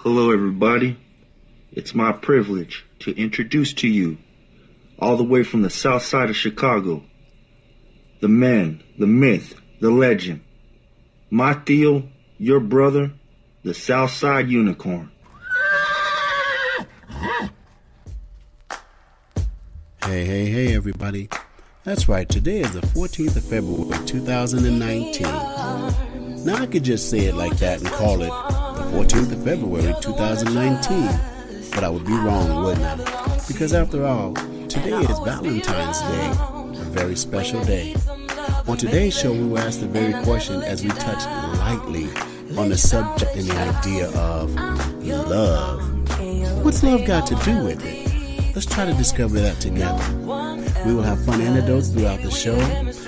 Hello, everybody. It's my privilege to introduce to you, all the way from the south side of Chicago, the man, the myth, the legend, my Theo, your brother, the Southside Unicorn. Hey, everybody. That's right, today is the 14th of February, 2019. Now, I could just say it like that and call it the 14th of February, 2019, but I would be wrong, wouldn't I? Because after all, today is Valentine's Day, a very special day. On today's show, we will ask the very question as we touch lightly on the subject and the idea of love. What's love got to do with it? Let's try to discover that together. We will have fun antidotes throughout the show.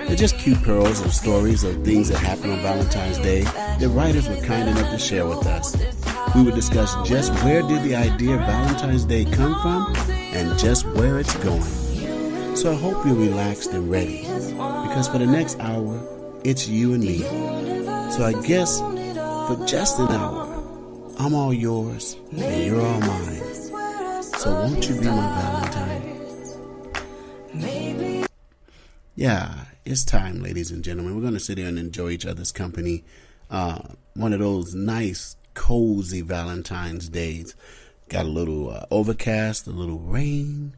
They're just cute pearls of stories of things that happen on Valentine's Day that writers were kind enough to share with us. We will discuss just where did the idea of Valentine's Day come from and just where it's going. So I hope you're relaxed and ready, because for the next hour, it's you and me. So I guess for just an hour, I'm all yours and you're all mine. So won't you be my Valentine? Yeah, it's time, ladies and gentlemen. We're going to sit here and enjoy each other's company. One of those nice, cozy Valentine's days. Got a little overcast, a little rain.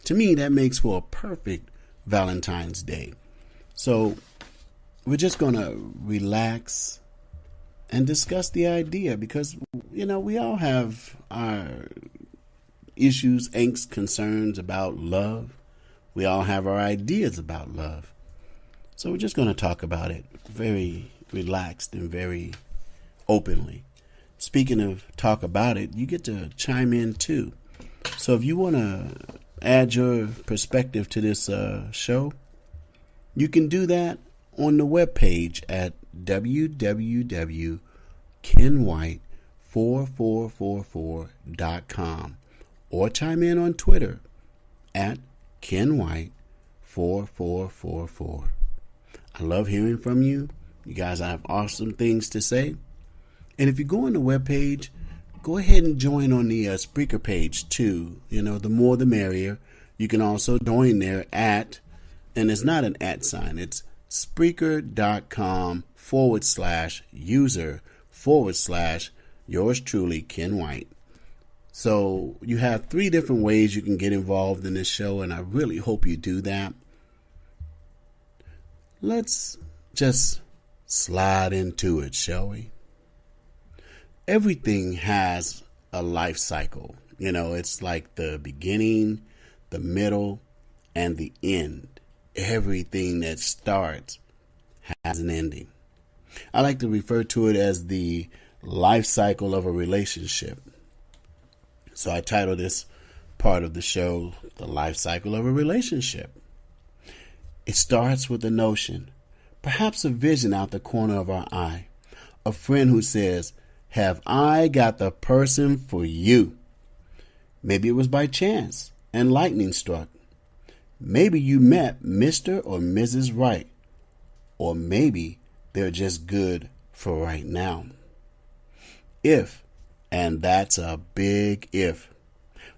To me, that makes for a perfect Valentine's Day. So we're just going to relax and discuss the idea because, we all have our issues, angst, concerns about love. We all have our ideas about love. So we're just going to talk about it very relaxed and very openly. Speaking of talk about it, you get to chime in too. So if you want to add your perspective to this show, you can do that on the webpage at www.kenwhite4444.com or chime in on Twitter at KenWhite4444. I love hearing from you. You guys have awesome things to say. And if you go on the webpage, go ahead and join on the Spreaker page too. The more the merrier. You can also join there at, and it's not an @ sign, it's Spreaker.com/user/yours truly, Ken White. So you have 3 different ways you can get involved in this show, and I really hope you do that. Let's just slide into it, shall we? Everything has a life cycle. It's like the beginning, the middle, and the end. Everything that starts has an ending. I like to refer to it as the life cycle of a relationship. So I titled this part of the show, The Life Cycle of a Relationship. It starts with a notion, perhaps a vision out the corner of our eye. A friend who says, "Have I got the person for you?" Maybe it was by chance and lightning struck. Maybe you met Mr. or Mrs. Right. Or maybe they're just good for right now. If, and that's a big if,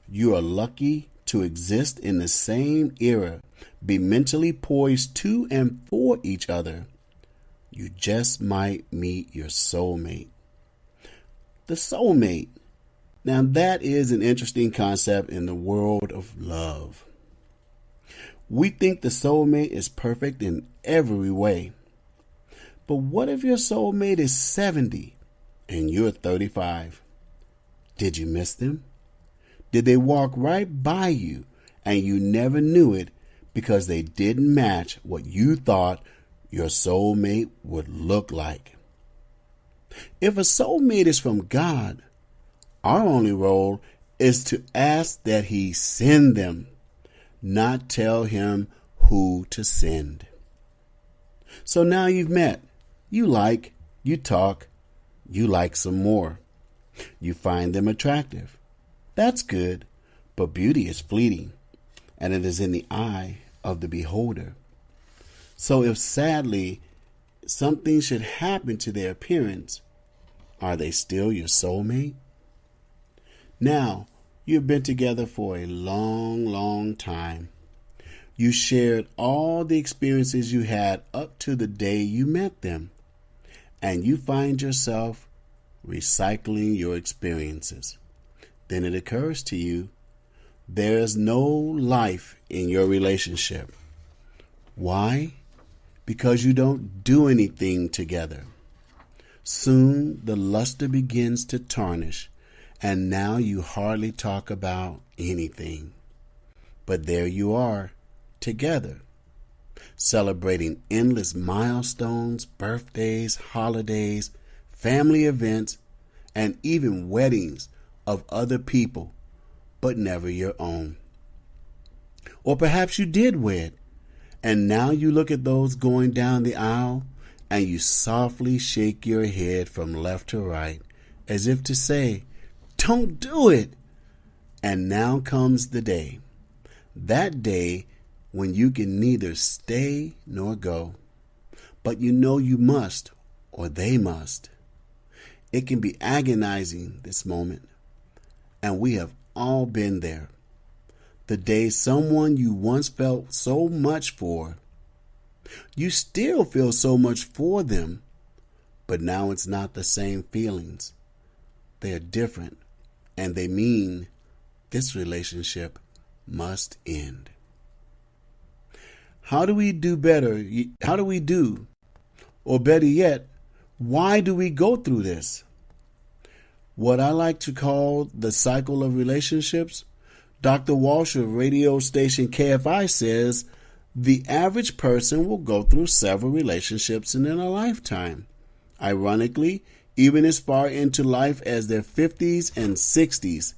you are lucky to exist in the same era, be mentally poised to and for each other, you just might meet your soulmate. The soulmate. Now that is an interesting concept in the world of love. We think the soulmate is perfect in every way. But what if your soulmate is 70 and you're 35? Did you miss them? Did they walk right by you and you never knew it because they didn't match what you thought your soulmate would look like? If a soulmate is from God, our only role is to ask that He send them, not tell Him who to send. So now you've met. You like, you talk, you like some more. You find them attractive. That's good, but beauty is fleeting, and it is in the eye of the beholder. So if sadly something should happen to their appearance, are they still your soulmate? Now, you've been together for a long, long time. You shared all the experiences you had up to the day you met them, and you find yourself recycling your experiences. Then it occurs to you there's no life in your relationship. Why? Because you don't do anything together. Soon the luster begins to tarnish, and now you hardly talk about anything. But there you are, together, celebrating endless milestones, birthdays, holidays, family events, and even weddings of other people, but never your own. Or perhaps you did wed, and now you look at those going down the aisle and you softly shake your head from left to right as if to say, "Don't do it." And now comes the day, that day when you can neither stay nor go, but you know you must, or they must. It can be agonizing, this moment, and we have all been there. The day someone you once felt so much for, you still feel so much for them, but now it's not the same feelings. They're different, and they mean this relationship must end. How do we do better? How do we do? Or better yet, why do we go through this? What I like to call the cycle of relationships, Dr. Walsh of radio station KFI says the average person will go through several relationships in their lifetime. Ironically, even as far into life as their 50s and 60s.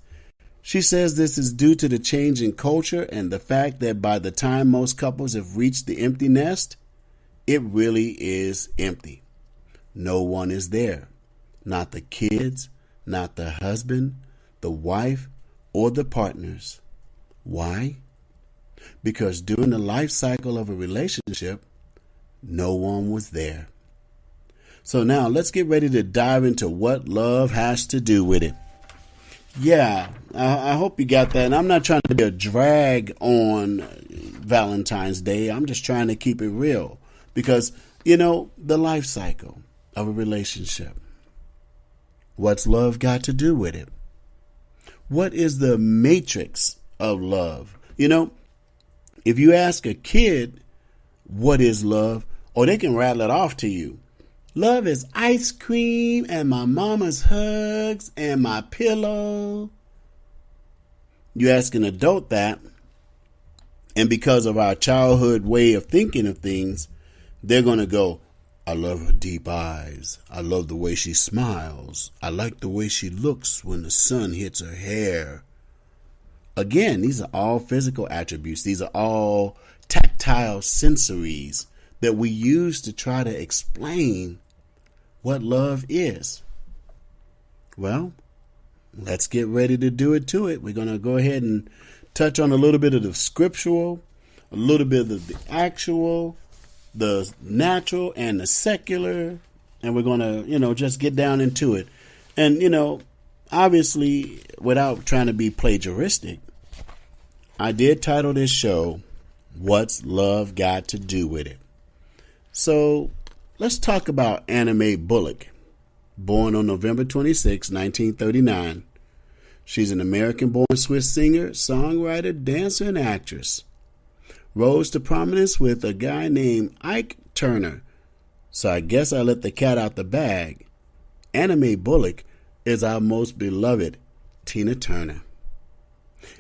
She says this is due to the change in culture and the fact that by the time most couples have reached the empty nest, it really is empty. No one is there. Not the kids, not the husband, the wife, or the partners. Why? Because during the life cycle of a relationship, no one was there. So now let's get ready to dive into what love has to do with it. Yeah, I hope you got that. And I'm not trying to be a drag on Valentine's Day. I'm just trying to keep it real. Because, the life cycle of a relationship. What's love got to do with it? What is the matrix of love? If you ask a kid what is love, or they can rattle it off to you. Love is ice cream and my mama's hugs and my pillow. You ask an adult that, and because of our childhood way of thinking of things, they're going to go, I love her deep eyes. I love the way she smiles. I like the way she looks when the sun hits her hair. Again, these are all physical attributes. These are all tactile sensories that we use to try to explain what love is. Well, let's get ready to do it to it. We're going to go ahead and touch on a little bit of the scriptural, a little bit of the actual, the natural, and the secular, and we're going to, just get down into it. And, obviously, without trying to be plagiaristic, I did title this show, What's Love Got to Do With It? So let's talk about Anna Mae Bullock, born on November 26, 1939. She's an American-born Swiss singer, songwriter, dancer, and actress. Rose to prominence with a guy named Ike Turner. So I guess I let the cat out the bag. Anna Mae Bullock is our most beloved Tina Turner.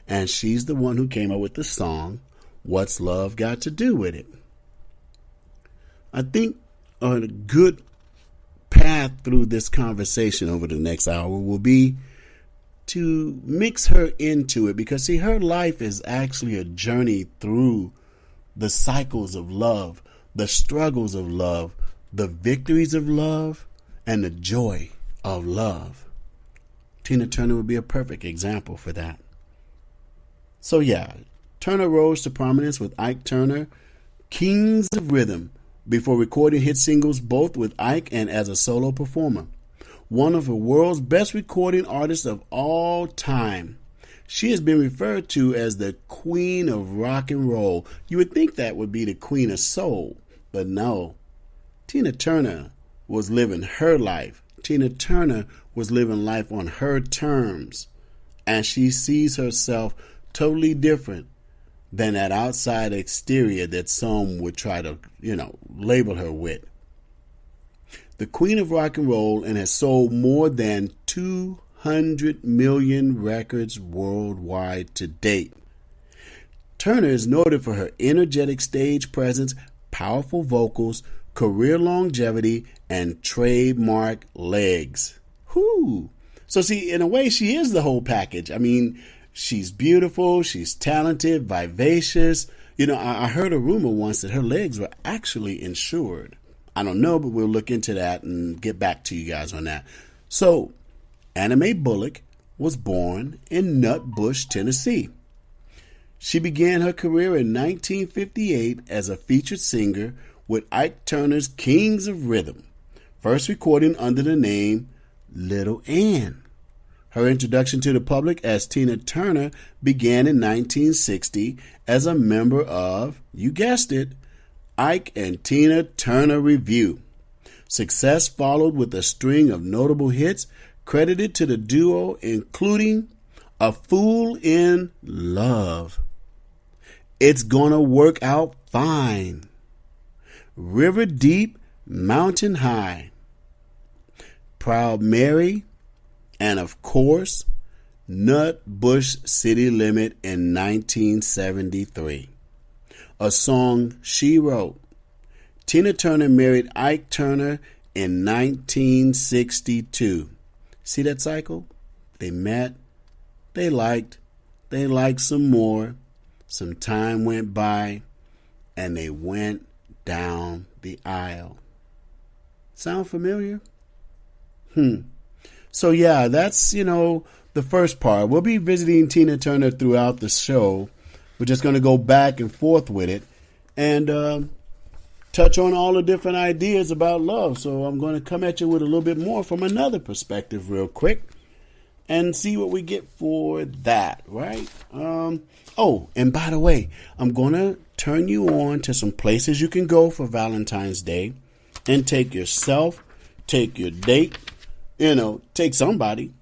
And she's the one who came up with the song, What's Love Got to Do With It? I think a good path through this conversation over the next hour will be to mix her into it, because see, her life is actually a journey through the cycles of love, the struggles of love, the victories of love, and the joy of love. Tina Turner would be a perfect example for that. So yeah, Turner rose to prominence with Ike Turner, Kings of Rhythm, before recording hit singles both with Ike and as a solo performer. one of the world's best recording artists of all time. She has been referred to as the Queen of Rock and Roll. You would think that would be the Queen of Soul, but no. Tina Turner was living her life. Tina Turner was living life on her terms, and she sees herself totally different than that outside exterior that some would try to, label her with. The Queen of Rock and Roll, and has sold more than 200 million records worldwide to date. Turner is noted for her energetic stage presence, powerful vocals, career longevity, and trademark legs. Whoo! So see, in a way, she is the whole package. I mean, she's beautiful, she's talented, vivacious. I heard a rumor once that her legs were actually insured. I don't know, but we'll look into that and get back to you guys on that. So, Anna Mae Bullock was born in Nutbush, Tennessee. She began her career in 1958 as a featured singer with Ike Turner's Kings of Rhythm, first recording under the name Little Ann. Her introduction to the public as Tina Turner began in 1960 as a member of, you guessed it, Ike and Tina Turner Revue. Success followed with a string of notable hits credited to the duo, including A Fool in Love, It's Gonna Work Out Fine, River Deep, Mountain High, Proud Mary, and of course, Nutbush City Limit in 1973. A song she wrote. Tina Turner married Ike Turner in 1962. See that cycle? They met, they liked some more, some time went by, and they went down the aisle. Sound familiar? So yeah, that's, the first part. We'll be visiting Tina Turner throughout the show. We're just going to go back and forth with it and touch on all the different ideas about love. So I'm going to come at you with a little bit more from another perspective real quick and see what we get for that, right? And by the way, I'm going to turn you on to some places you can go for Valentine's Day and take yourself, take your date, take somebody,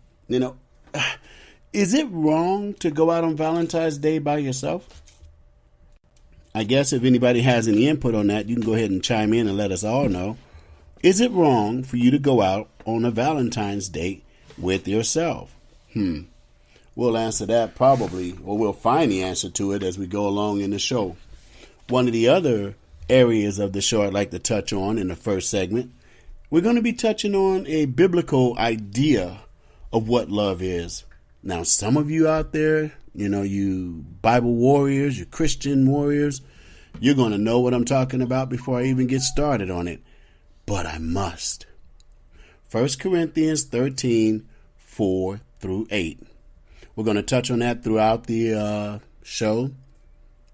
Is it wrong to go out on Valentine's Day by yourself? I guess if anybody has any input on that, you can go ahead and chime in and let us all know. Is it wrong for you to go out on a Valentine's date with yourself? We'll answer that probably, or we'll find the answer to it as we go along in the show. One of the other areas of the show I'd like to touch on in the first segment, we're going to be touching on a biblical idea of what love is. Now, some of you out there, you Bible warriors, you Christian warriors, you're going to know what I'm talking about before I even get started on it. But I must. 1 Corinthians 13, 4 through 8. We're going to touch on that throughout the show,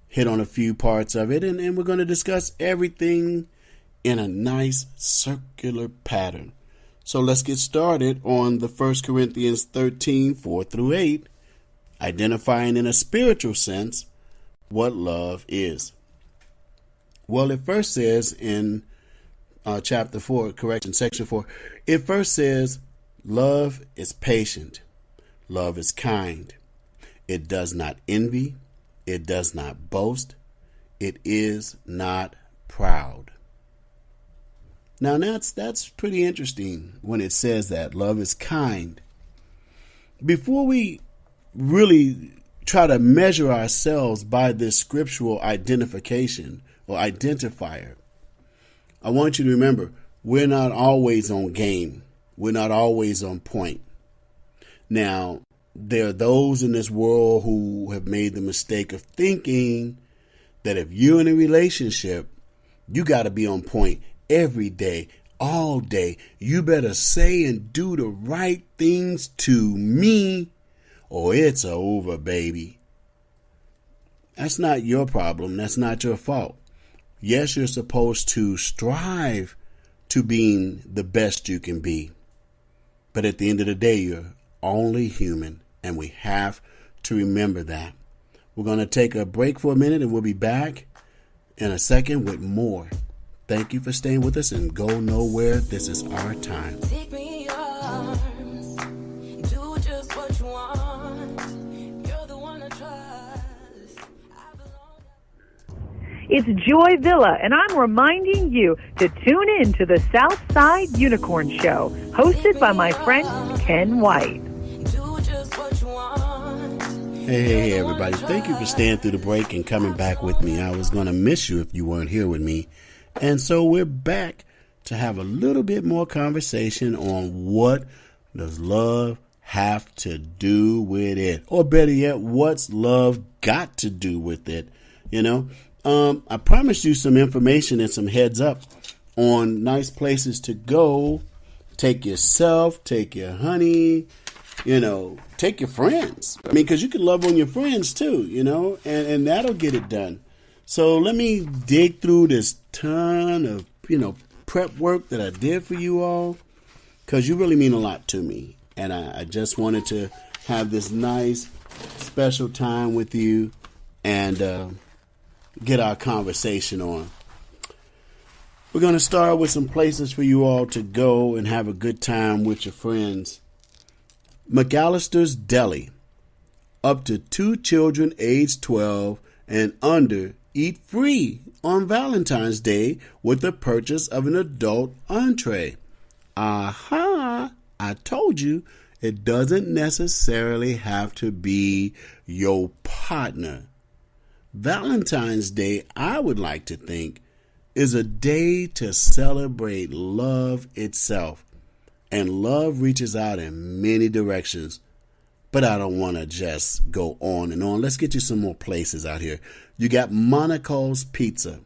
hit on a few parts of it, and we're going to discuss everything in a nice circular pattern. So let's get started on the 1 Corinthians 13, 4 through 8, identifying in a spiritual sense what love is. Well, it first says in chapter 4, section 4, it first says, love is patient. Love is kind. It does not envy. It does not boast. It is not proud. Now that's pretty interesting when it says that love is kind. Before we really try to measure ourselves by this scriptural identification or identifier, I want you to remember, we're not always on game. We're not always on point. Now, there are those in this world who have made the mistake of thinking that if you're in a relationship, you got to be on point every day, all day. You better say and do the right things to me or it's over, baby. That's not your problem. That's not your fault. Yes, you're supposed to strive to being the best you can be. But at the end of the day, you're only human, and we have to remember that. We're going to take a break for a minute, and we'll be back in a second with more. Thank you for staying with us, and go nowhere. This is our time. Take me in your arms, do just what you want. You're the one I trust. I belong. It's Joy Villa, and I'm reminding you to tune in to the Southside Unicorn Show, hosted by my friend Ken White. Do just what you want. Hey, everybody. Thank you for staying through the break and coming back with me. I was going to miss you if you weren't here with me. And so we're back to have a little bit more conversation on what does love have to do with it? Or better yet, what's love got to do with it? You know, I promised you some information and some heads up on nice places to go. Take yourself, take your honey, take your friends. I mean, because you can love on your friends too, and that'll get it done. So let me dig through this ton of, prep work that I did for you all, because you really mean a lot to me. And I just wanted to have this nice, special time with you and get our conversation on. We're going to start with some places for you all to go and have a good time with your friends. McAllister's Deli. Up to 2 children aged 12 and under eat free on Valentine's Day with the purchase of an adult entree. Aha! I told you it doesn't necessarily have to be your partner. Valentine's Day, I would like to think, is a day to celebrate love itself. And love reaches out in many directions. But I don't want to just go on and on. Let's get you some more places out here. You got Monaco's Pizza.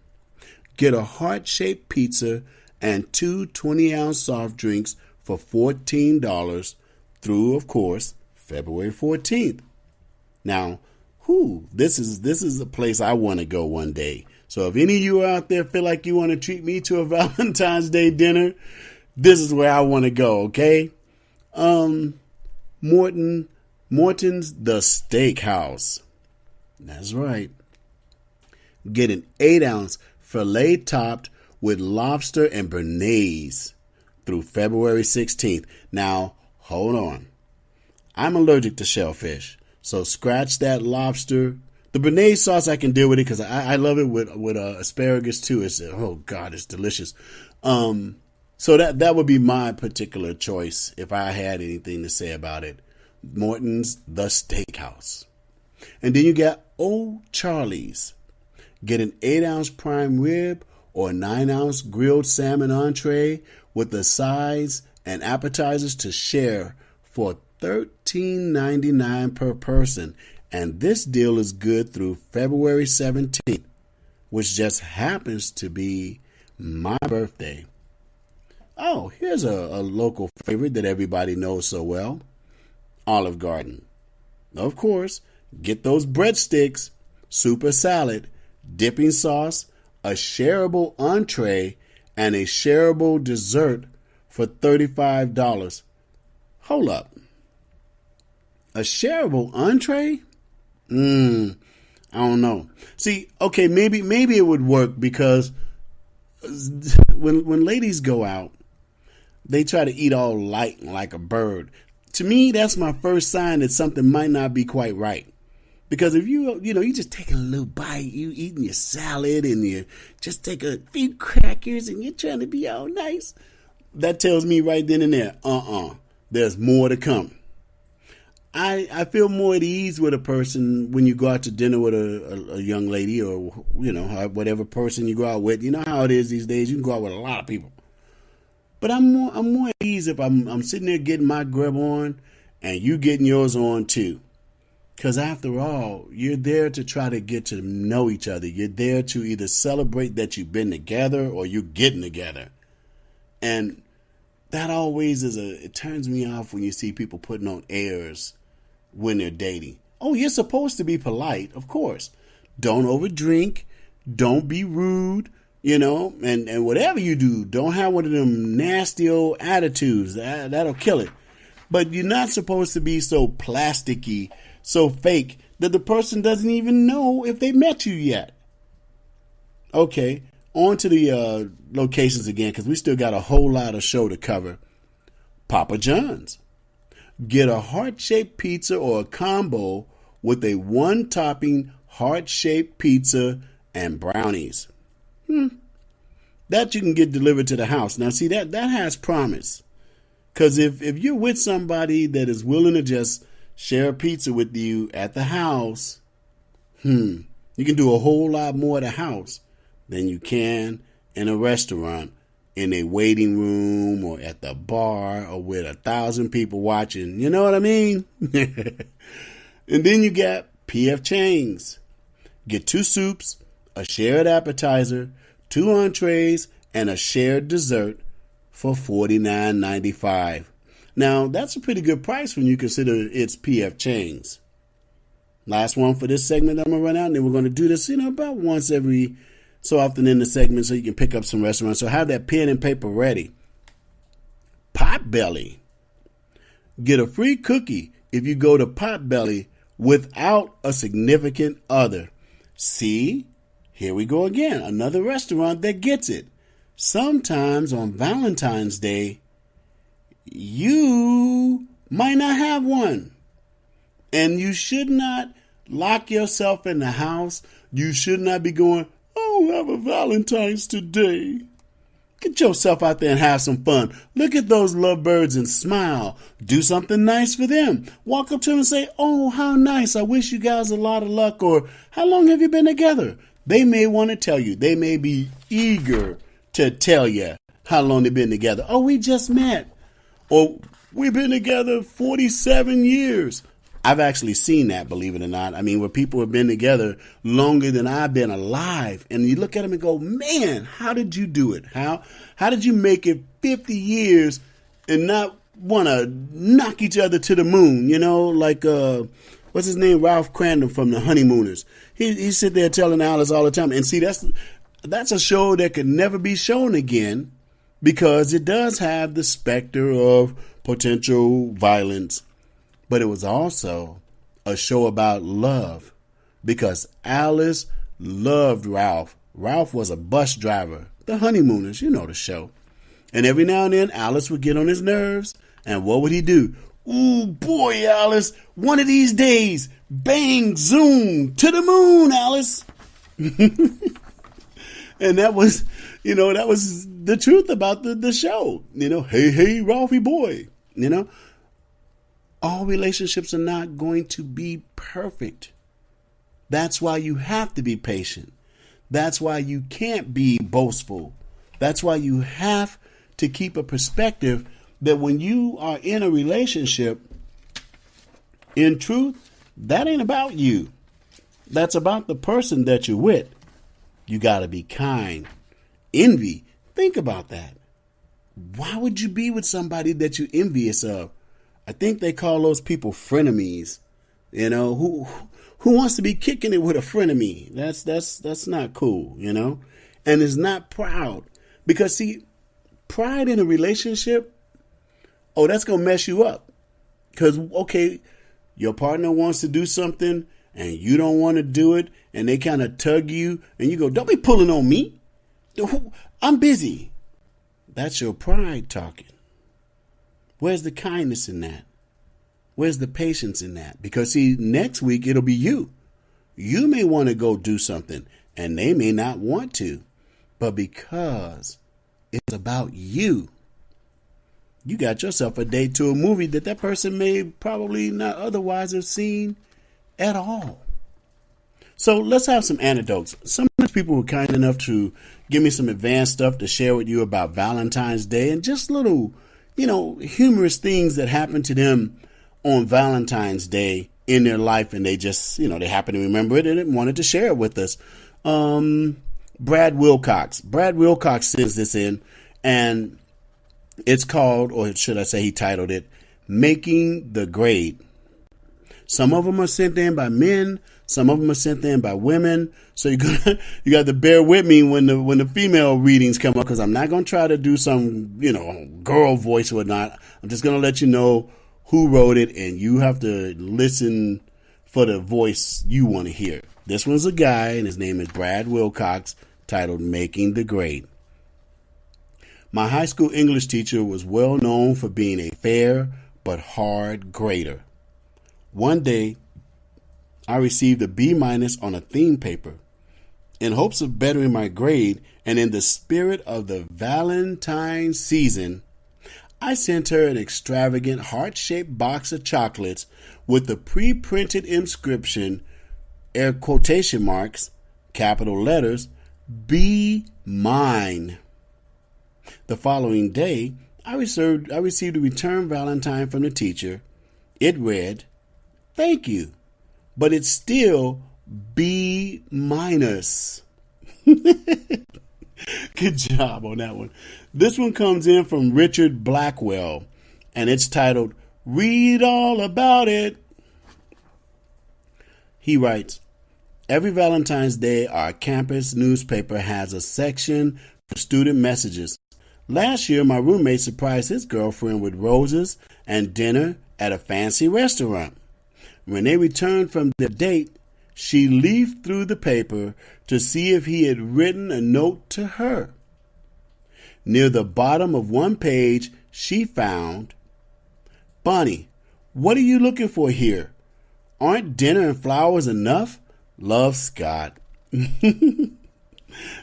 Get a heart-shaped pizza and 2 20-ounce soft drinks for $14 through, of course, February 14th. Now, this is a place I want to go one day. So if any of you out there feel like you want to treat me to a Valentine's Day dinner, this is where I want to go, okay? Morton's The Steakhouse. That's right. Get an 8-ounce filet topped with lobster and béarnaise through February 16th. Now, hold on. I'm allergic to shellfish, so scratch that lobster. The béarnaise sauce, I can deal with it because I love it with asparagus too. It's delicious. So that would be my particular choice if I had anything to say about it. Morton's The Steakhouse. And then you got Old Charlie's. Get an 8-ounce prime rib or a 9-ounce grilled salmon entree with the sides and appetizers to share for $13.99 per person. And this deal is good through February 17th, which just happens to be my birthday. Oh, here's a local favorite that everybody knows so well. Olive Garden. Of course, get those breadsticks, super salad, dipping sauce, a shareable entree, and a shareable dessert for $35. Hold up. A shareable entree? I don't know. See, okay, maybe it would work because when ladies go out, they try to eat all light like a bird. To me, that's my first sign that something might not be quite right. Because if you just taking a little bite, you eating your salad and you just take a few crackers and you're trying to be all nice, that tells me right then and there, there's more to come. I feel more at ease with a person when you go out to dinner with a young lady or, whatever person you go out with. You know how it is these days. You can go out with a lot of people. But I'm more at ease if I'm sitting there getting my grub on and you getting yours on too. Because after all, you're there to try to get to know each other. You're there to either celebrate that you've been together or you're getting together. And that always it turns me off when you see people putting on airs when they're dating. Oh, you're supposed to be polite, of course. Don't overdrink. Don't be rude. And whatever you do, don't have one of them nasty old attitudes. That'll kill it. But you're not supposed to be so plasticky, so fake, that the person doesn't even know if they met you yet. Okay, on to the locations again, because we still got a whole lot of show to cover. Papa John's. Get a heart-shaped pizza or a combo with a one-topping heart-shaped pizza and brownies. That you can get delivered to the house. Now, see, that has promise. Because if you're with somebody that is willing to just share a pizza with you at the house, you can do a whole lot more at the house than you can in a restaurant, in a waiting room, or at the bar, or with 1,000 people watching. You know what I mean? And then you got P.F. Chang's. Get 2 soups, a shared appetizer, 2 entrees, and a shared dessert for $49.95. Now, that's a pretty good price when you consider it's P.F. Chang's. Last one for this segment I'm going to run out, and then we're going to do this, about once every so often in the segment so you can pick up some restaurants. So have that pen and paper ready. Potbelly. Get a free cookie if you go to Potbelly without a significant other. See, here we go again. Another restaurant that gets it. Sometimes on Valentine's Day, you might not have one. And you should not lock yourself in the house. You should not be going, oh, have a Valentine's today. Get yourself out there and have some fun. Look at those lovebirds and smile. Do something nice for them. Walk up to them and say, oh, how nice. I wish you guys a lot of luck. Or how long have you been together? They may want to tell you. They may be eager to tell you how long they've been together. Oh, we just met. Or we've been together 47 years. I've actually seen that, believe it or not. I mean, where people have been together longer than I've been alive. And you look at them and go, man, how did you do it? How did you make it 50 years and not want to knock each other to the moon? Like, what's his name? Ralph Crandall from The Honeymooners. He sit there telling Alice all the time. And see, that's a show that could never be shown again because it does have the specter of potential violence. But it was also a show about love because Alice loved Ralph. Ralph was a bus driver. The Honeymooners, you know the show. And every now and then, Alice would get on his nerves. And what would he do? Ooh, boy, Alice, one of these days, bang, zoom, to the moon, Alice. And that was the truth about the show. Hey, Ralphie boy, All relationships are not going to be perfect. That's why you have to be patient. That's why you can't be boastful. That's why you have to keep a perspective that when you are in a relationship, in truth, that ain't about you. That's about the person that you're with. You got to be kind. Envy. Think about that. Why would you be with somebody that you're envious of? I think they call those people frenemies. Who wants to be kicking it with a frenemy? That's not cool, And is not proud. Because see, pride in a relationship, that's going to mess you up. Because, okay, your partner wants to do something and you don't want to do it and they kind of tug you and you go, don't be pulling on me. I'm busy. That's your pride talking. Where's the kindness in that? Where's the patience in that? Because see, next week it'll be you. You may want to go do something and they may not want to. But because it's about you, you got yourself a date to a movie that person may probably not otherwise have seen at all. So let's have some anecdotes. Some of these people were kind enough to give me some advanced stuff to share with you about Valentine's Day and just little, humorous things that happened to them on Valentine's Day in their life. And they just, they happen to remember it and wanted to share it with us. Brad Wilcox sends this in and it's called, or should I say he titled it, Making the Grade. Some of them are sent in by men. Some of them are sent in by women. So you got to bear with me when the female readings come up, because I'm not going to try to do some, girl voice or whatnot. I'm just going to let you know who wrote it, and you have to listen for the voice you want to hear. This one's a guy, and his name is Brad Wilcox, titled Making the Grade. My high school English teacher was well known for being a fair but hard grader. One day, I received a B- on a theme paper. In hopes of bettering my grade and in the spirit of the Valentine's season, I sent her an extravagant heart-shaped box of chocolates with the pre-printed inscription, air quotation marks, capital letters, "Be mine." The following day, I received a return Valentine from the teacher. It read, "Thank you, but it's still B-." Good job on that one. This one comes in from Richard Blackwell, and it's titled, "Read All About It." He writes, "Every Valentine's Day, our campus newspaper has a section for student messages. Last year, my roommate surprised his girlfriend with roses and dinner at a fancy restaurant. When they returned from their date, she leafed through the paper to see if he had written a note to her. Near the bottom of one page, she found, 'Bonnie, what are you looking for here? Aren't dinner and flowers enough? Love, Scott.'"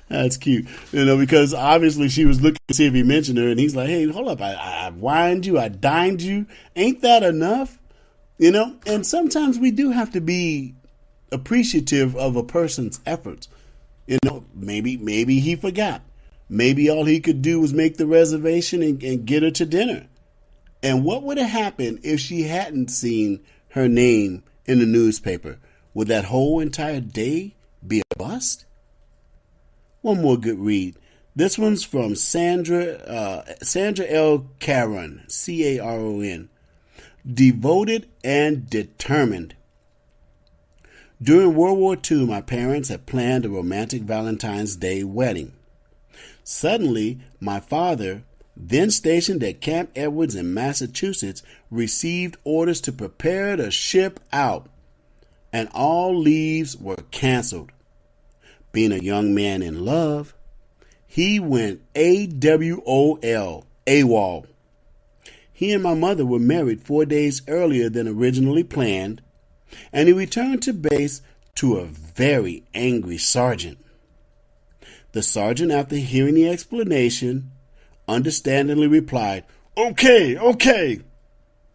That's cute, because obviously she was looking to see if he mentioned her, and he's like, "Hey, hold up, I wined you, I dined you. Ain't that enough?" And sometimes we do have to be appreciative of a person's efforts. Maybe he forgot. Maybe all he could do was make the reservation and get her to dinner. And what would have happened if she hadn't seen her name in the newspaper? Would that whole entire day be a bust? One more good read. This one's from Sandra L. Caron, Caron. "Devoted and Determined. During World War II, my parents had planned a romantic Valentine's Day wedding. Suddenly, my father, then stationed at Camp Edwards in Massachusetts, received orders to prepare to ship out, and all leaves were canceled. Being a young man in love, he went AWOL. He and my mother were married 4 days earlier than originally planned, and he returned to base to a very angry sergeant. The sergeant, after hearing the explanation, understandingly replied, Okay.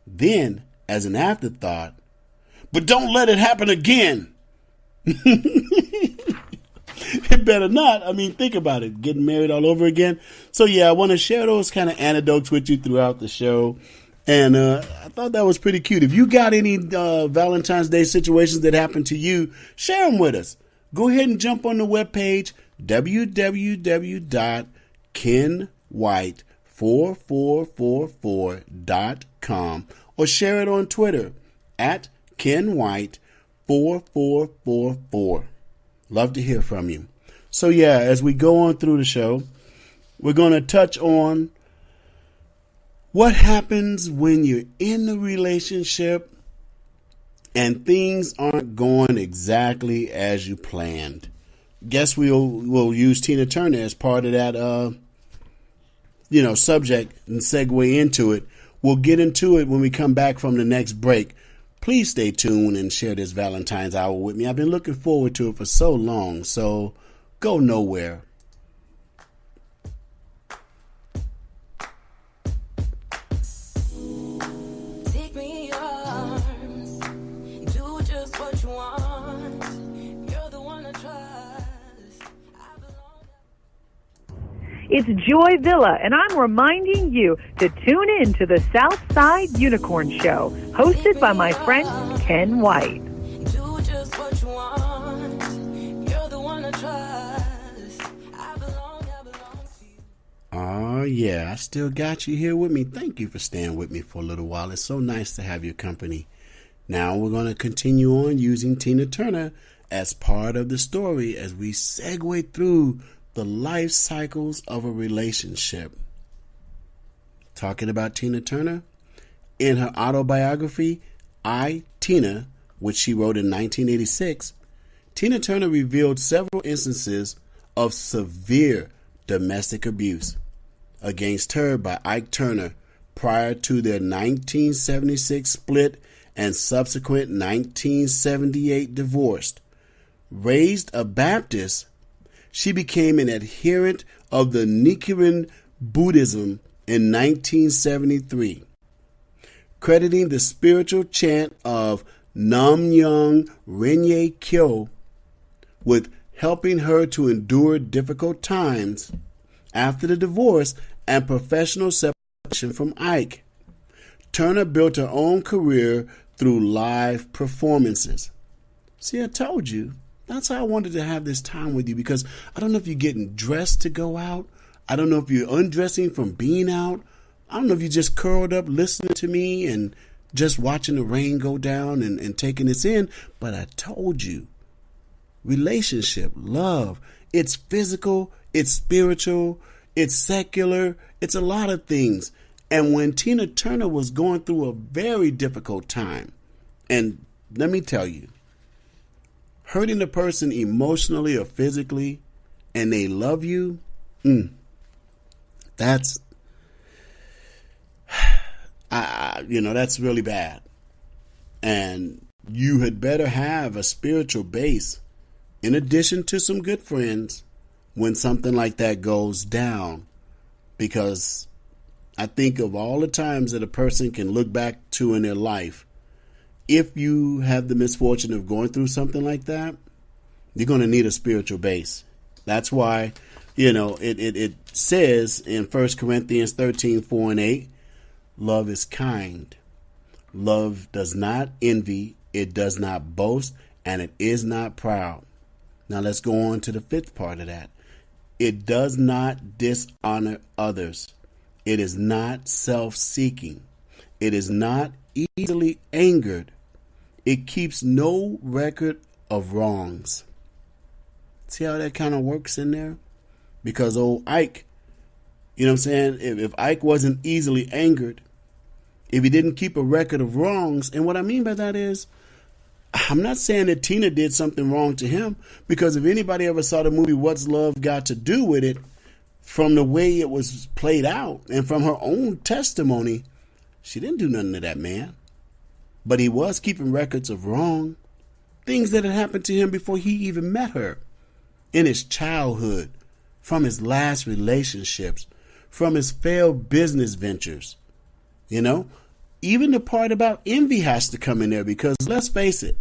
Then, as an afterthought, "But don't let it happen again." It better not. Think about it. Getting married all over again. So, yeah, I want to share those kind of anecdotes with you throughout the show. And I thought that was pretty cute. If you got any Valentine's Day situations that happened to you, share them with us. Go ahead and jump on the webpage, www.kenwhite4444.com, or share it on Twitter @kenwhite4444. Love to hear from you. So, yeah, as we go on through the show, we're going to touch on what happens when you're in a relationship and things aren't going exactly as you planned. Guess we'll use Tina Turner as part of that, subject and segue into it. We'll get into it when we come back from the next break. Please stay tuned and share this Valentine's Hour with me. I've been looking forward to it for so long, so go nowhere. Take me in your arms, do just what you want. You're the one I trust. I belong. It's Joy Villa, and I'm reminding you to tune in to the Southside Unicorn Show, hosted by my friend Ken White. Do just what you want. You're the one I trust. I belong to you. Oh, yeah, I still got you here with me. Thank you for staying with me for a little while. It's so nice to have your company. Now we're going to continue on using Tina Turner as part of the story as we segue through the life cycles of a relationship. Talking about Tina Turner, In her autobiography, I, Tina, which she wrote in 1986, Tina Turner revealed several instances of severe domestic abuse against her by Ike Turner prior to their 1976 split and subsequent 1978 divorce. Raised a Baptist, she became an adherent of the Nichiren Buddhism in 1973, crediting the spiritual chant of Nam-myoho Renge Kyo with helping her to endure difficult times after the divorce and professional separation from Ike. Turner built her own career through live performances. See, I told you. That's how I wanted to have this time with you, because I don't know if you're getting dressed to go out. I don't know if you're undressing from being out. I don't know if you just curled up listening to me and just watching the rain go down and taking this in. But I told you, relationship, love, it's physical, it's spiritual, it's secular, it's a lot of things. And when Tina Turner was going through a very difficult time, and let me tell you, hurting a person emotionally or physically, and they love you, that's really bad. And you had better have a spiritual base in addition to some good friends when something like that goes down, because I think of all the times that a person can look back to in their life. If you have the misfortune of going through something like that, you're going to need a spiritual base. That's why, it says in 1 Corinthians 13:4-8, love is kind. Love does not envy. It does not boast, and it is not proud. Now let's go on to the fifth part of that. It does not dishonor others. It is not self-seeking. It is not easily angered. It keeps no record of wrongs. See how that kind of works in there? Because old Ike, you know what I'm saying? If Ike wasn't easily angered, if he didn't keep a record of wrongs, and what I mean by that is, I'm not saying that Tina did something wrong to him, because if anybody ever saw the movie What's Love Got to Do with It, from the way it was played out and from her own testimony, she didn't do nothing to that man. But he was keeping records of wrong, things that had happened to him before he even met her, in his childhood, from his last relationships, from his failed business ventures. Even the part about envy has to come in there, because let's face it,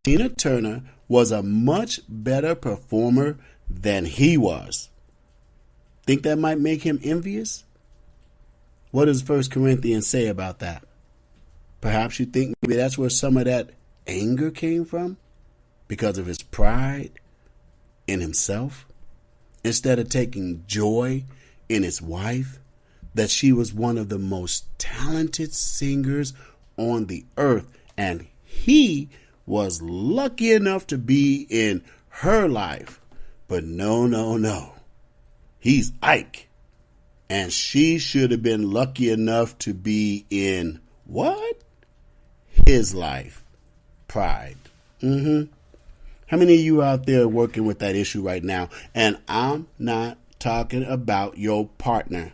Tina Turner was a much better performer than he was. Think that might make him envious? What does 1 Corinthians say about that? Perhaps you think maybe that's where some of that anger came from, because of his pride in himself, instead of taking joy in his wife, that she was one of the most talented singers on the earth, and he was lucky enough to be in her life. But no. He's Ike, and she should have been lucky enough to be in what? His life. Pride. How many of you out there are working with that issue right now? And I'm not talking about your partner.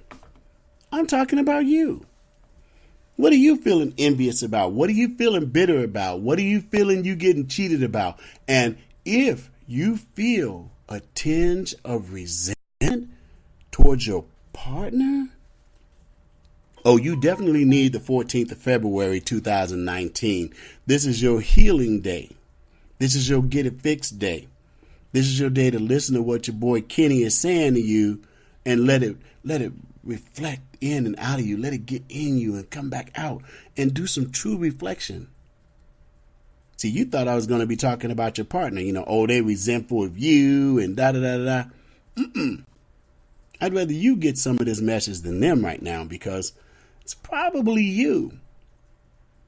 I'm talking about you. What are you feeling envious about? What are you feeling bitter about? What are you feeling you getting cheated about? And if you feel a tinge of resentment towards your partner, you definitely need the 14th of February 2019. This is your healing day. This is your get it fixed day. This is your day to listen to what your boy Kenny is saying to you and let it reflect in and out of you. Let it get in you and come back out and do some true reflection. See, you thought I was going to be talking about your partner. They resentful of you and da-da-da-da-da. I'd rather you get some of this message than them right now, because it's probably you.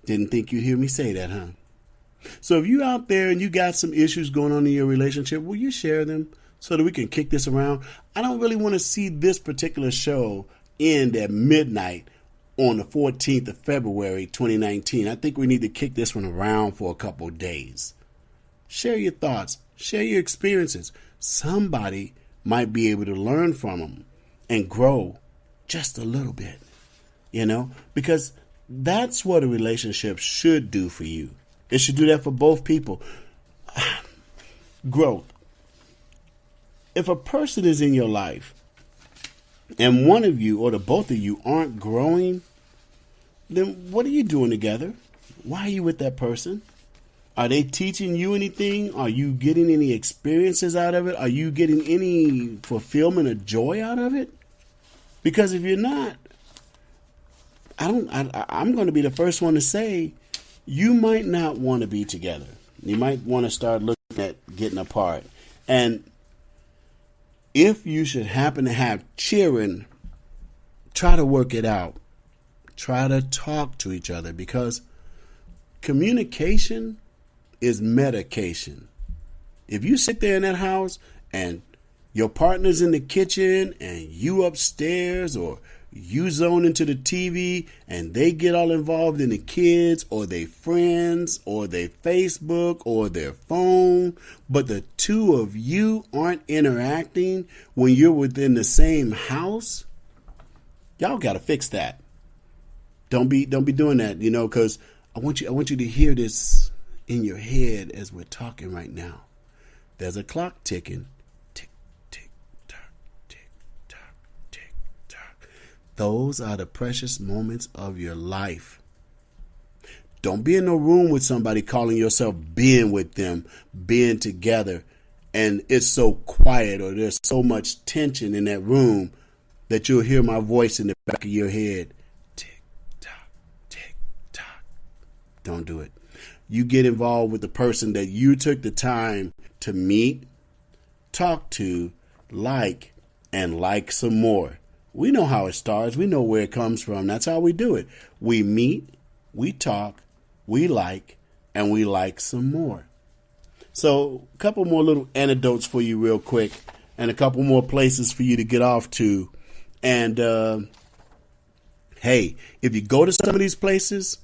Didn't think you'd hear me say that, huh? So if you out there and you got some issues going on in your relationship, will you share them so that we can kick this around? I don't really want to see this particular show end at midnight on the 14th of February, 2019. I think we need to kick this one around for a couple of days. Share your thoughts. Share your experiences. Somebody might be able to learn from them and grow just a little bit, because that's what a relationship should do for you. It should do that for both people. Growth. If a person is in your life and one of you or the both of you aren't growing, then what are you doing together? Why are you with that person? Are they teaching you anything? Are you getting any experiences out of it? Are you getting any fulfillment or joy out of it? Because if you're not, I'm going to be the first one to say you might not want to be together. You might want to start looking at getting apart. And if you should happen to have children, try to work it out. Try to talk to each other, because communication is medication. If you sit there in that house and your partner's in the kitchen and you upstairs, or you zone into the TV and they get all involved in the kids or their friends or their Facebook or their phone, but the two of you aren't interacting when you're within the same house, y'all got to fix that. Don't be doing that, because I want you to hear this in your head as we're talking right now. There's a clock ticking. Tick, tick, tock, tick, tock, tick, tock. Those are the precious moments of your life. Don't be in no room with somebody calling yourself being with them, being together, and it's so quiet or there's so much tension in that room that you'll hear my voice in the back of your head. Tick, tock, tick, tock. Don't do it. You get involved with the person that you took the time to meet, talk to, and like some more. We know how it starts. We know where it comes from. That's how we do it. We meet, we talk, we like, and we like some more. So a couple more little antidotes for you real quick, and a couple more places for you to get off to. And hey, if you go to some of these places,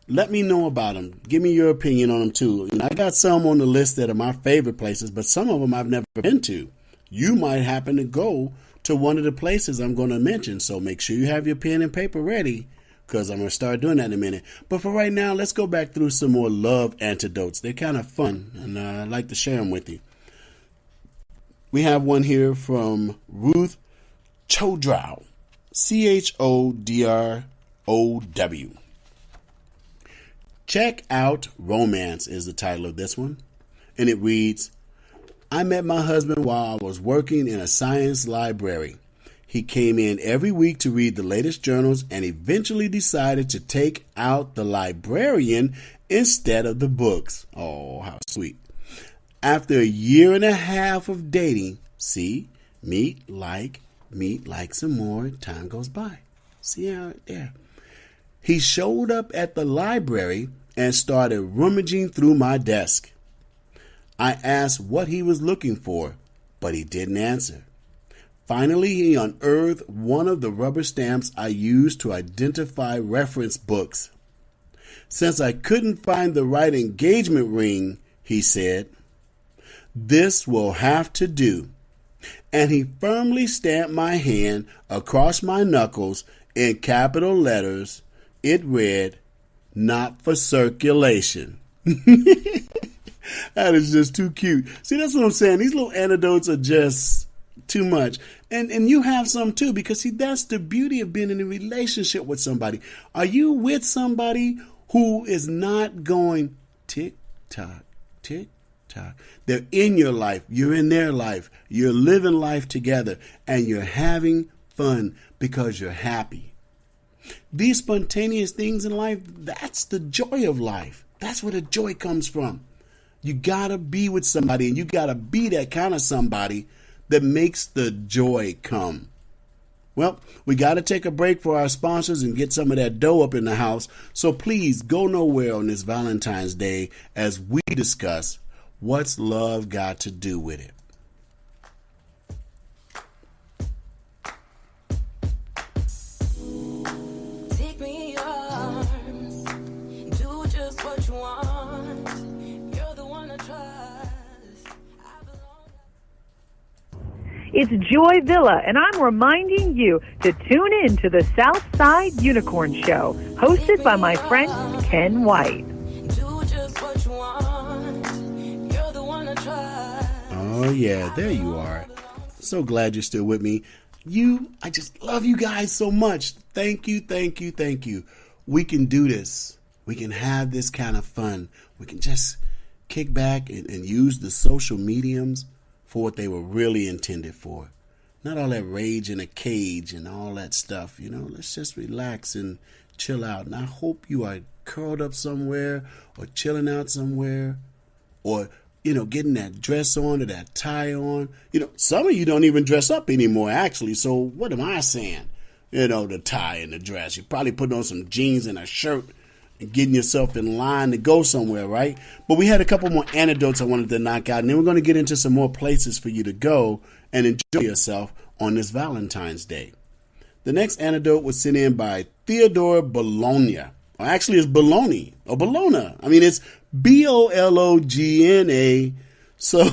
let me know about them. Give me your opinion on them too. I got some on the list that are my favorite places, but some of them I've never been to. You might happen to go to one of the places I'm going to mention, so make sure you have your pen and paper ready, because I'm going to start doing that in a minute. But for right now, let's go back through some more love antidotes. They're kind of fun, and I like to share them with you. We have one here from Ruth Chodrow, Chodrow. Check Out Romance is the title of this one, and it reads, I met my husband while I was working in a science library. He came in every week to read the latest journals and eventually decided to take out the librarian instead of the books. Oh, how sweet. After a year and a half of dating, see, meet, like some more, time goes by. See how there. He showed up at the library and started rummaging through my desk. I asked what he was looking for, but he didn't answer. Finally, he unearthed one of the rubber stamps I used to identify reference books. Since I couldn't find the right engagement ring, he said, this will have to do. And he firmly stamped my hand across my knuckles in capital letters. It read, not for circulation. That is just too cute. See, that's what I'm saying. These little anecdotes are just too much. And you have some too, because see, that's the beauty of being in a relationship with somebody. Are you with somebody who is not going tick tock, tick tock? They're in your life. You're in their life. You're living life together, and you're having fun because you're happy. These spontaneous things in life, that's the joy of life. That's where the joy comes from. You gotta be with somebody, and you gotta be that kind of somebody that makes the joy come. Well, we gotta take a break for our sponsors and get some of that dough up in the house. So please go nowhere on this Valentine's Day as we discuss what's love got to do with it. It's Joy Villa, and I'm reminding you to tune in to the Southside Unicorn Show, hosted by my friend Ken White. Do just what you want. You're the one to try. Oh, yeah, there you are. So glad you're still with me. I just love you guys so much. Thank you, thank you, thank you. We can do this. We can have this kind of fun. We can just kick back and use the social mediums for what they were really intended for. Not all that rage in a cage and all that stuff. Let's just relax and chill out. And I hope you are curled up somewhere or chilling out somewhere or getting that dress on or that tie on. Some of you don't even dress up anymore, actually. So what am I saying? The tie and the dress. You're probably putting on some jeans and a shirt and getting yourself in line to go somewhere, right? But we had a couple more antidotes I wanted to knock out. And then we're going to get into some more places for you to go and enjoy yourself on this Valentine's Day. The next antidote was sent in by Theodore Bologna. Or actually, it's Bologna or Bologna. I mean, it's Bologna. So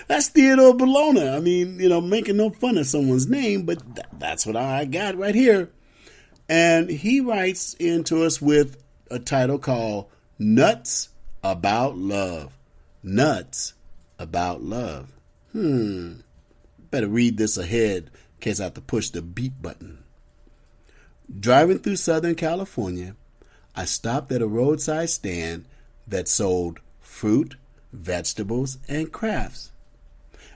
that's Theodore Bologna. I mean, making no fun of someone's name, but that's what I got right here. And he writes into us with a title called Nuts About Love. Nuts About Love. Better read this ahead in case I have to push the beep button. Driving through Southern California, I stopped at a roadside stand that sold fruit, vegetables, and crafts.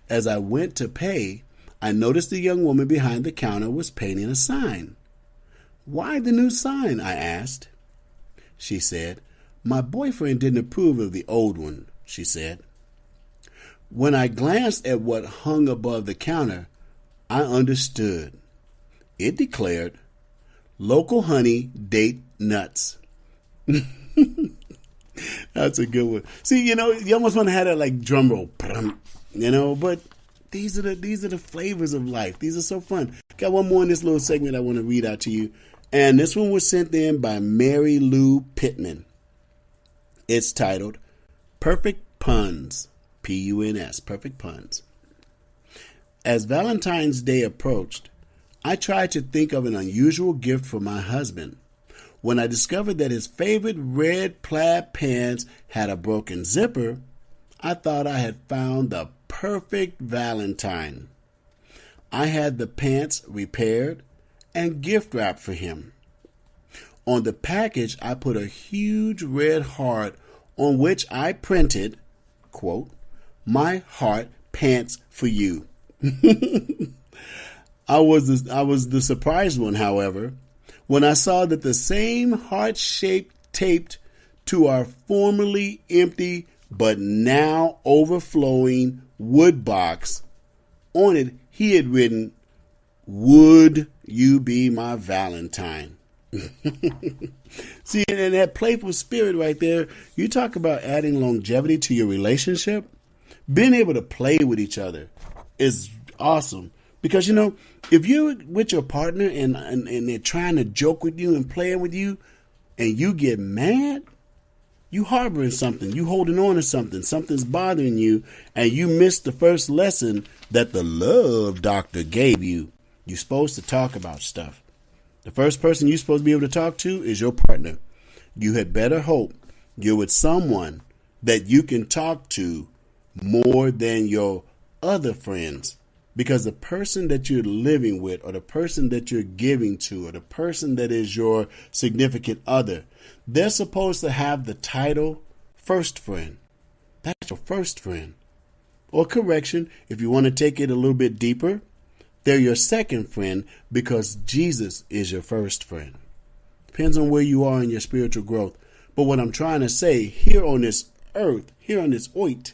As I went to pay, I noticed the young woman behind the counter was painting a sign. "Why the new sign?" I asked. She said, "My boyfriend didn't approve of the old one," she said. When I glanced at what hung above the counter, I understood. It declared, "Local honey, date nuts." That's a good one. See, you almost want to have that like drum roll, but these are the flavors of life. These are so fun. Got one more in this little segment I want to read out to you. And this one was sent in by Mary Lou Pittman. It's titled Perfect Puns, P-U-N-S, Perfect Puns. As Valentine's Day approached, I tried to think of an unusual gift for my husband. When I discovered that his favorite red plaid pants had a broken zipper, I thought I had found the perfect Valentine. I had the pants repaired and gift wrapped for him. On the package, I put a huge red heart on which I printed, quote, "My heart pants for you." I was the surprised one, however, when I saw that the same heart-shaped taped to our formerly empty but now overflowing wood box, on it he had written, "Would you be my Valentine?" See, and that playful spirit right there, you talk about adding longevity to your relationship. Being able to play with each other is awesome. Because, if you're with your partner and they're trying to joke with you and playing with you and you get mad, you harboring something, you holding on to something, something's bothering you, and you missed the first lesson that the love doctor gave you. You're supposed to talk about stuff. The first person you're supposed to be able to talk to is your partner. You had better hope you're with someone that you can talk to more than your other friends. Because the person that you're living with, or the person that you're giving to, or the person that is your significant other, they're supposed to have the title first friend. That's your first friend. Or correction, if you want to take it a little bit deeper, they're your second friend because Jesus is your first friend. Depends on where you are in your spiritual growth. But what I'm trying to say, here on this earth, here on this oit,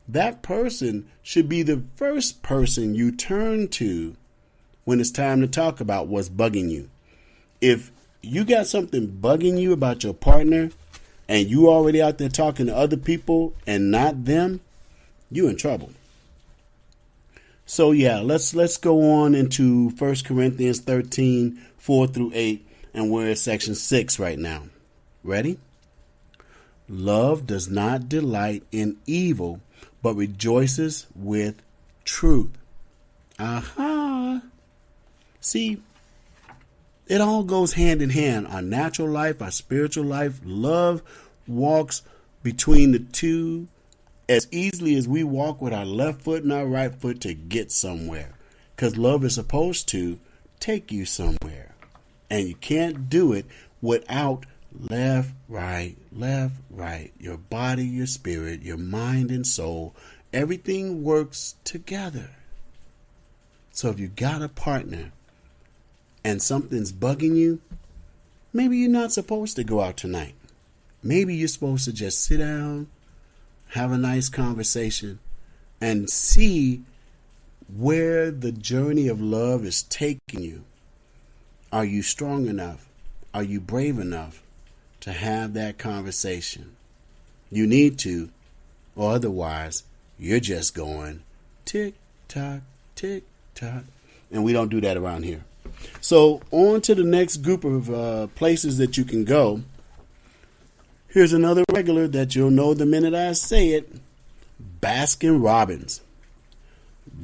that person should be the first person you turn to when it's time to talk about what's bugging you. If you got something bugging you about your partner and you already out there talking to other people and not them, you in trouble. So yeah, let's go on into 1 Corinthians 13, 4 through 8, and we're at section 6 right now. Ready? Love does not delight in evil, but rejoices with truth. Aha. See, it all goes hand in hand. Our natural life, our spiritual life, love walks between the two as easily as we walk with our left foot and our right foot to get somewhere. Because love is supposed to take you somewhere. And you can't do it without left, right, left, right. Your body, your spirit, your mind and soul, everything works together. So if you got a partner and something's bugging you, maybe you're not supposed to go out tonight. Maybe you're supposed to just sit down, have a nice conversation, and see where the journey of love is taking you. Are you strong enough? Are you brave enough to have that conversation? You need to, or otherwise you're just going tick tock, tick tock. And we don't do that around here. So on to the next group of places that you can go. Here's another regular that you'll know the minute I say it. Baskin Robbins.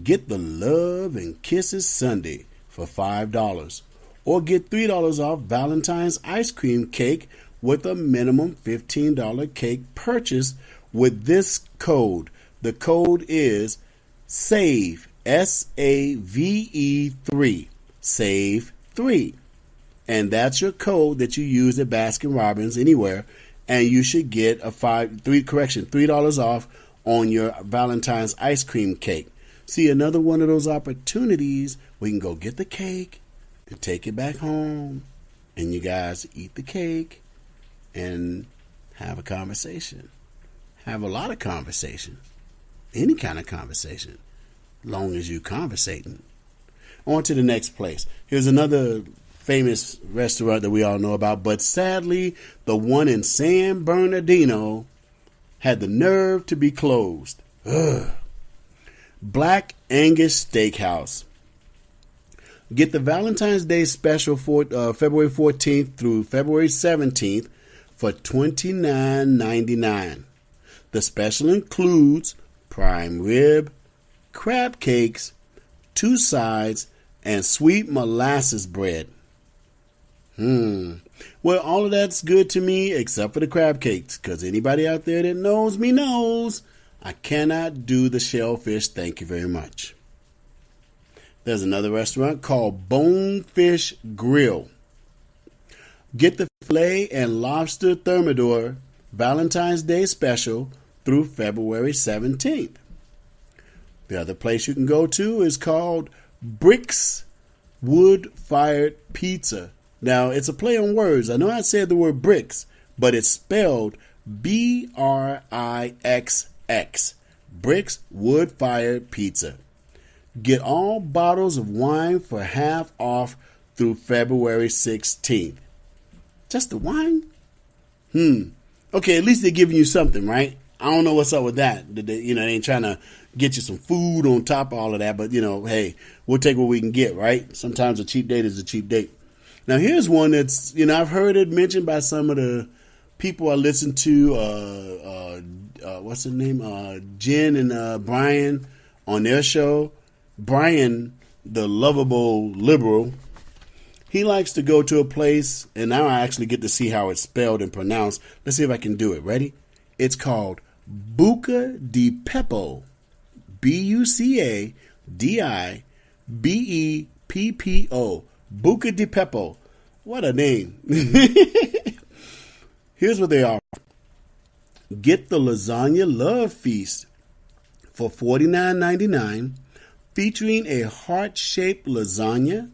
Get the Love and Kisses Sundae for $5. Or get $3 off Valentine's ice cream cake with a minimum $15 cake purchase with this code. The code is SAVE, SAVE 3. SAVE 3. And that's your code that you use at Baskin Robbins anywhere. And you should get $3 off on your Valentine's ice cream cake. See, another one of those opportunities where you can go get the cake and take it back home, and you guys eat the cake and have a conversation. Have a lot of conversation. Any kind of conversation, long as you conversating. On to the next place. Here's another famous restaurant that we all know about, but sadly, the one in San Bernardino had the nerve to be closed. Ugh. Black Angus Steakhouse. Get the Valentine's Day Special for February 14th through February 17th for $29.99. The special includes prime rib, crab cakes, 2 sides, and sweet molasses bread. Well, all of that's good to me except for the crab cakes, because anybody out there that knows me knows I cannot do the shellfish, thank you very much. There's another restaurant called Bonefish Grill. Get the filet and lobster thermidor Valentine's Day Special through February 17th. The other place you can go to is called Bricks Wood-Fired Pizza. Now, it's a play on words. I know I said the word bricks, but it's spelled BRIXX. Bricks Wood-Fired Pizza. Get all bottles of wine for half off through February 16th. Just the wine? Okay, at least they're giving you something, right? I don't know what's up with that. They ain't trying to get you some food on top of all of that, but, hey, we'll take what we can get, right? Sometimes a cheap date is a cheap date. Now, here's one that's, I've heard it mentioned by some of the people I listen to, what's his name? Jen and Brian on their show. Brian, the lovable liberal, he likes to go to a place, and now I actually get to see how it's spelled and pronounced. Let's see if I can do it. Ready? It's called Buca di Beppo. Bucadipeppo. Buca di Beppo. What a name. Here's what they offer. Get the Lasagna Love Feast for $49.99, featuring a heart-shaped lasagna,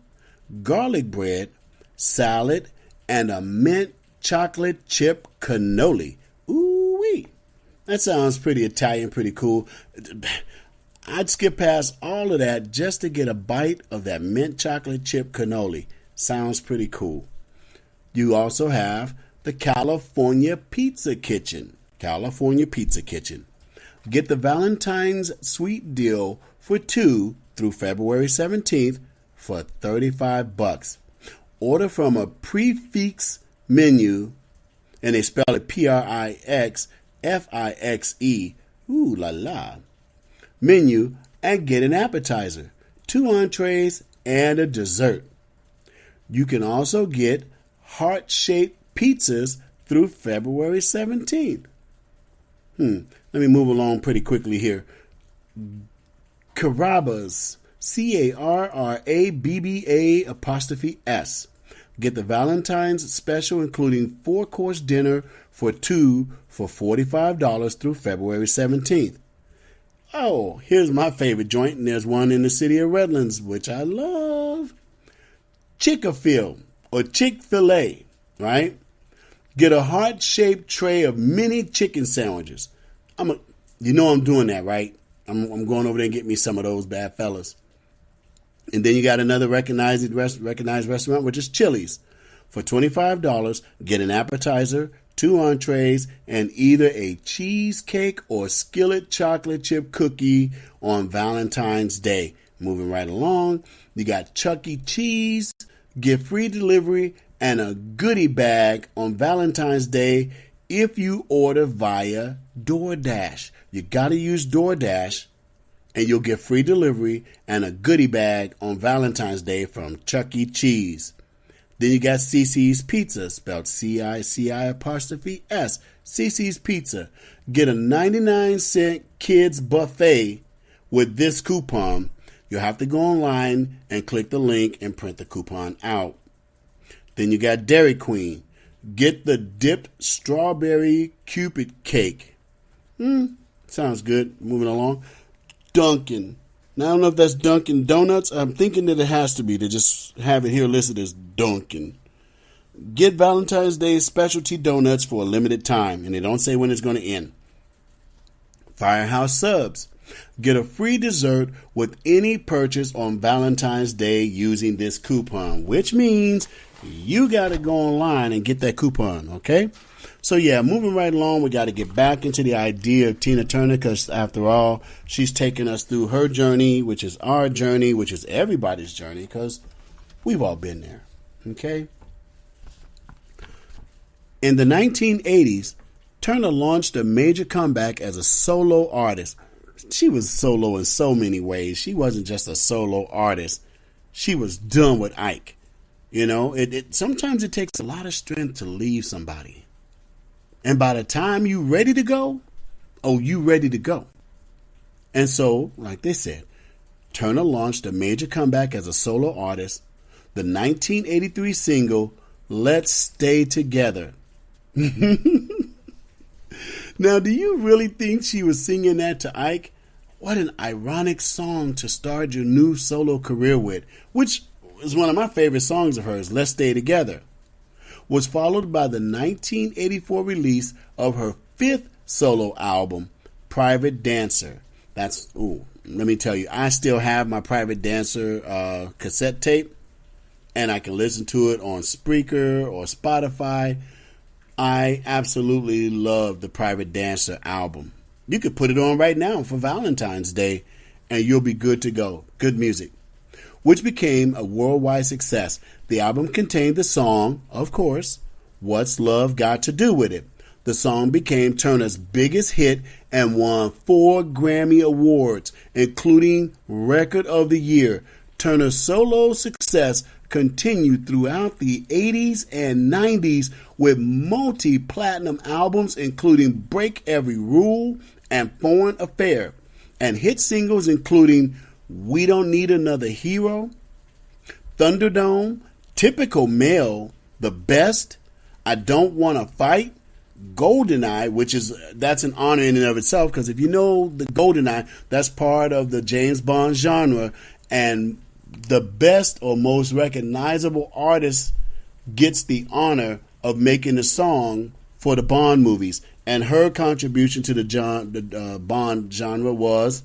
garlic bread, salad, and a mint chocolate chip cannoli. Ooh-wee. That sounds pretty Italian, pretty cool. I'd skip past all of that just to get a bite of that mint chocolate chip cannoli. Sounds pretty cool. You also have the California Pizza Kitchen. California Pizza Kitchen. Get the Valentine's Sweet Deal for 2 through February 17th for $35. Order from a prefix menu, and they spell it Prixfixe. Ooh la la. Menu, and get an appetizer. 2 entrees, and a dessert. You can also get heart-shaped pizzas through February 17th. Let me move along pretty quickly here. Carrabba's, Carrabba''S. Get the Valentine's Special, including 4-course dinner for 2 for $45 through February 17th. Oh, here's my favorite joint, and there's one in the city of Redlands, which I love. Chick-fil-A or Chick-fil-A, right? Get a heart-shaped tray of mini chicken sandwiches. You know I'm doing that, right? I'm going over there and getting me some of those bad fellas. And then you got another recognized restaurant, which is Chili's. For $25, get an appetizer, 2 entrees, and either a cheesecake or skillet chocolate chip cookie on Valentine's Day. Moving right along, you got Chuck E. Cheese, get free delivery and a goodie bag on Valentine's Day if you order via DoorDash. You got to use DoorDash, and you'll get free delivery and a goodie bag on Valentine's Day from Chuck E. Cheese. Then you got CiCi's Pizza, spelled CiCi''S. CiCi's Pizza. Get a 99-cent kids buffet with this coupon. You'll have to go online and click the link and print the coupon out. Then you got Dairy Queen. Get the dipped strawberry Cupid cake. Sounds good. Moving along. Dunkin'. Now, I don't know if that's Dunkin' Donuts. I'm thinking that it has to be. They just have it here listed as Dunkin'. Get Valentine's Day specialty donuts for a limited time, and they don't say when it's going to end. Firehouse Subs. Get a free dessert with any purchase on Valentine's Day using this coupon, which means you got to go online and get that coupon, okay? So, yeah, moving right along, we got to get back into the idea of Tina Turner because, after all, she's taken us through her journey, which is our journey, which is everybody's journey because we've all been there, okay? In the 1980s, Turner launched a major comeback as a solo artist. She was solo in so many ways. She wasn't just a solo artist. She was done with Ike. You know, sometimes it takes a lot of strength to leave somebody. And by the time you ready to go, you ready to go. And so, like they said, Turner launched a major comeback as a solo artist. The 1983 single, Let's Stay Together. Now, do you really think she was singing that to Ike? What an ironic song to start your new solo career with, which is one of my favorite songs of hers, Let's Stay Together. Was followed by the 1984 release of her 5th solo album, Private Dancer. Let me tell you, I still have my Private Dancer cassette tape, and I can listen to it on Spreaker or Spotify. I absolutely love the Private Dancer album. You could put it on right now for Valentine's Day, and you'll be good to go. Good music. Which became a worldwide success. The album contained the song, of course, What's Love Got to Do With It? The song became Turner's biggest hit and won 4 Grammy Awards, including Record of the Year. Turner's solo success continued throughout the 80s and 90s with multi-platinum albums including Break Every Rule and Foreign Affair, and hit singles including We Don't Need Another Hero, Thunderdome, Typical Male, The Best, I Don't Want to Fight, GoldenEye, that's an honor in and of itself, because if you know the GoldenEye, that's part of the James Bond genre, and the best or most recognizable artist gets the honor of making the song for the Bond movies, and her contribution to the Bond genre was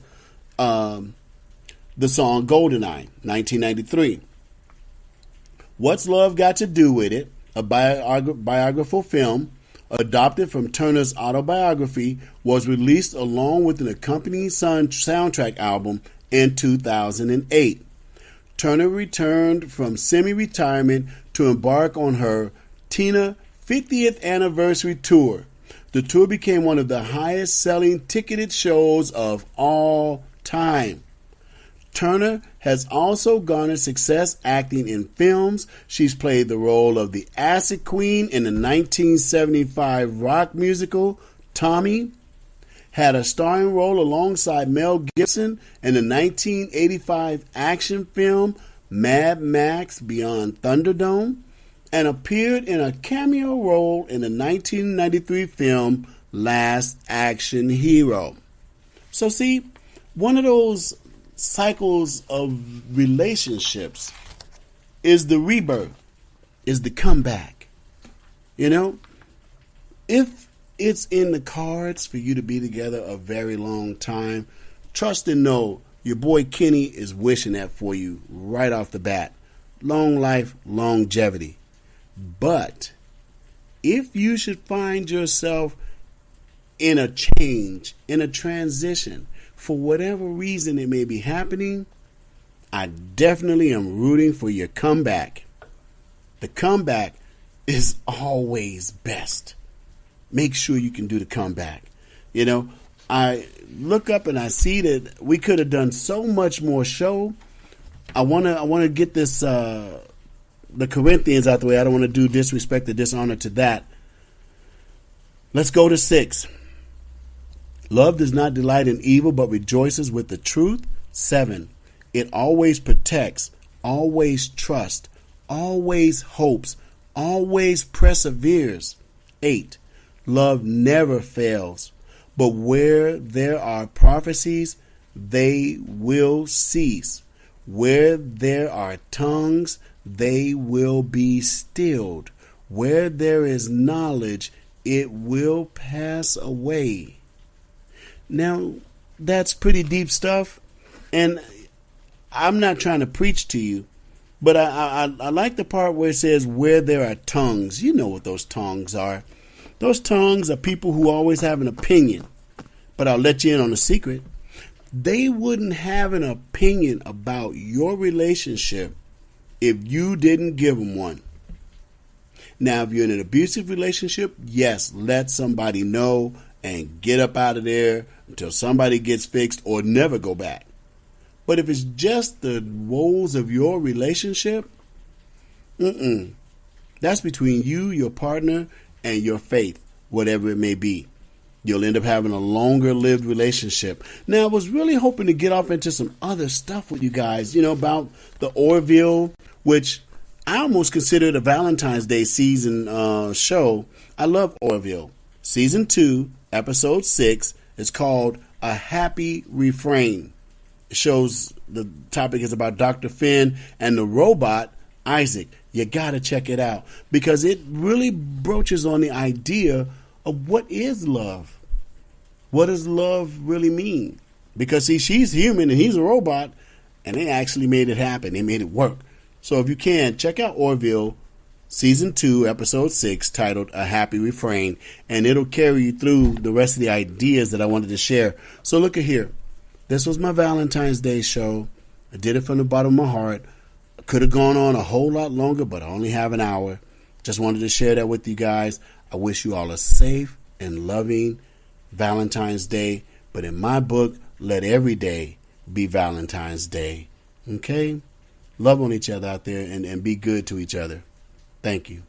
the song GoldenEye, 1993. What's Love Got to Do With It? A biographical film adopted from Turner's autobiography was released along with an accompanying soundtrack album in 2008. Turner returned from semi-retirement to embark on her Tina 50th anniversary tour. The tour became one of the highest selling ticketed shows of all time. Turner has also garnered success acting in films. She's played the role of the Acid Queen in the 1975 rock musical Tommy, had a starring role alongside Mel Gibson in the 1985 action film Mad Max Beyond Thunderdome, and appeared in a cameo role in the 1993 film Last Action Hero. So see, one of those cycles of relationships is the rebirth, is the comeback. You know, if it's in the cards for you to be together a very long time, trust and know your boy Kenny is wishing that for you right off the bat. Long life, longevity. But if you should find yourself in a change, in a transition, for whatever reason it may be happening, I definitely am rooting for your comeback. The comeback is always best. Make sure you can do the comeback. You know, I look up and I see that we could have done so much more show. I wanna get this the Corinthians out the way. I don't want to do disrespect or dishonor to that. Let's go to 6. Love does not delight in evil, but rejoices with the truth. 7. It always protects, always trusts, always hopes, always perseveres. 8. Love never fails, but where there are prophecies, they will cease. Where there are tongues, they will be stilled. Where there is knowledge, it will pass away. Now, that's pretty deep stuff, and I'm not trying to preach to you, but I like the part where it says, where there are tongues. You know what those tongues are. Those tongues are people who always have an opinion, but I'll let you in on a secret. They wouldn't have an opinion about your relationship if you didn't give them one. Now, if you're in an abusive relationship, yes, let somebody know and get up out of there until somebody gets fixed or never go back. But if it's just the woes of your relationship, that's between you, your partner, and your faith, whatever it may be. You'll end up having a longer lived relationship. Now, I was really hoping to get off into some other stuff with you guys, you know, about the Orville, which I almost consider the Valentine's Day season show. I love Orville. Season 2, episode 6, is called A Happy Refrain. It shows, the topic is about Dr. Finn and the robot, Isaac. You got to check it out because it really broaches on the idea of what is love. What does love really mean? Because see, she's human and he's a robot, and they actually made it happen. They made it work. So if you can, check out Orville, Season 2, Episode 6, titled A Happy Refrain, and it'll carry you through the rest of the ideas that I wanted to share. So look at here. This was my Valentine's Day show. I did it from the bottom of my heart. I could have gone on a whole lot longer, but I only have an hour. Just wanted to share that with you guys. I wish you all a safe and loving Valentine's Day. But in my book, let every day be Valentine's Day. Okay? Love on each other out there and be good to each other. Thank you.